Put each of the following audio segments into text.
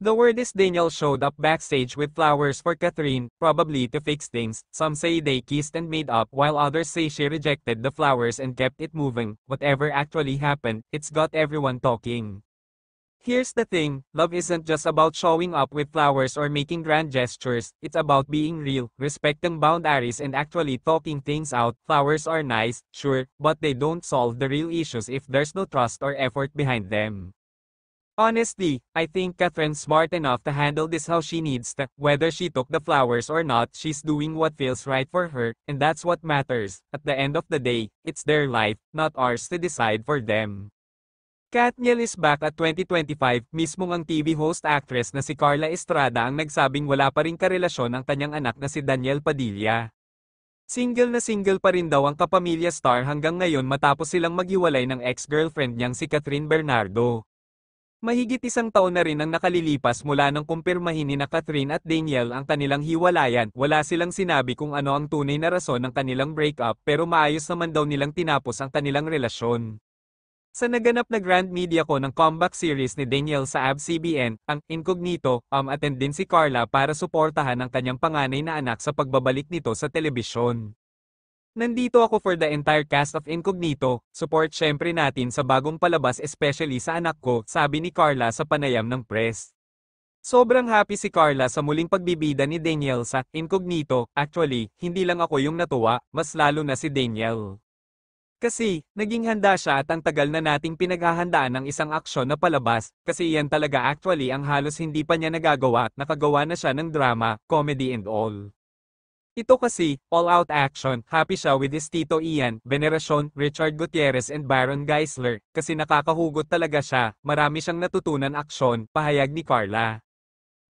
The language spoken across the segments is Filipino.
The word is Daniel showed up backstage with flowers for Catherine, probably to fix things. Some say they kissed and made up, while others say she rejected the flowers and kept it moving. Whatever actually happened, it's got everyone talking. Here's the thing, love isn't just about showing up with flowers or making grand gestures, it's about being real, respecting boundaries and actually talking things out. Flowers are nice, sure, but they don't solve the real issues if there's no trust or effort behind them. Honestly, I think Catherine's smart enough to handle this how she needs to. Whether she took the flowers or not, she's doing what feels right for her, and that's what matters. At the end of the day, it's their life, not ours to decide for them. Katniel is back at 2025, mismong ang TV host actress na si Carla Estrada ang nagsabing wala pa ring karelasyon ang kanyang anak na si Daniel Padilla. Single pa rin daw ang kapamilya star hanggang ngayon matapos silang maghiwalay ng ex-girlfriend niyang si Catherine Bernardo. Mahigit isang taon na rin ang nakalilipas mula nang kumpirmahin ni Catherine at Daniel ang kanilang hiwalayan. Wala silang sinabi kung ano ang tunay na rason ng kanilang breakup pero maayos naman daw nilang tinapos ang kanilang relasyon. Sa naganap na Grand Media Con ng comeback series ni Daniel sa ABS-CBN, ang Incognito, attend din si Carla para suportahan ang kanyang panganay na anak sa pagbabalik nito sa telebisyon. Nandito ako for the entire cast of Incognito, support syempre natin sa bagong palabas especially sa anak ko, sabi ni Carla sa panayam ng press. Sobrang happy si Carla sa muling pagbibida ni Daniel sa Incognito. Actually, hindi lang ako yung natuwa, mas lalo na si Daniel. Kasi, naging handa siya at ang tagal na nating pinaghahandaan ng isang aksyon na palabas, kasi yan talaga actually ang halos hindi pa niya nagagawa, nakagawa na siya ng drama, comedy and all. Ito kasi, all-out action, happy siya with his Tito Ian, Veneracion, Richard Gutierrez and Baron Geisler, kasi nakakahugot talaga siya, marami siyang natutunan aksyon, pahayag ni Carla.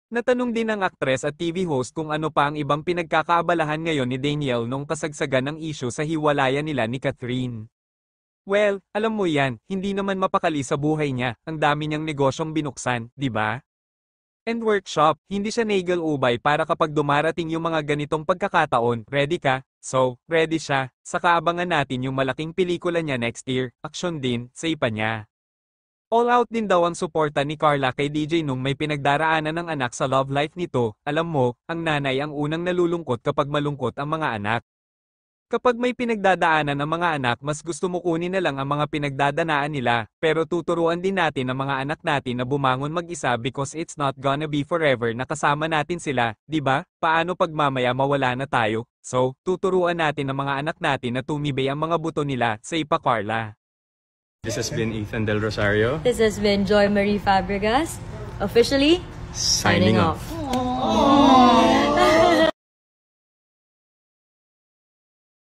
Natanong din ng aktres at TV host kung ano pa ang ibang pinagkakaabalahan ngayon ni Daniel nung kasagsagan ng issue sa hiwalayan nila ni Catherine. Well, alam mo yan, hindi naman mapakali sa buhay niya, ang dami niyang negosyong binuksan, di ba? And workshop, hindi siya nagel-ubay para kapag dumarating yung mga ganitong pagkakataon, ready ka? So, ready siya, saka abangan natin yung malaking pelikula niya next year, aksyon din, say pa niya. All out din daw ang suporta ni Carla kay DJ nung may pinagdaraanan ng anak sa love life nito. Alam mo, ang nanay ang unang nalulungkot kapag malungkot ang mga anak. Kapag may pinagdadaanan ang mga anak, mas gusto mo kunin na lang ang mga pinagdadanaan nila, pero tuturuan din natin ang mga anak natin na bumangon mag-isa because it's not gonna be forever na kasama natin sila, di ba? Paano pag mamaya mawala na tayo? So, tuturuan natin ang mga anak natin na tumibay ang mga buto nila, say pa Carla. This has been Ethan Del Rosario. This has been Joy Marie Fabregas, officially Signing off. Aww.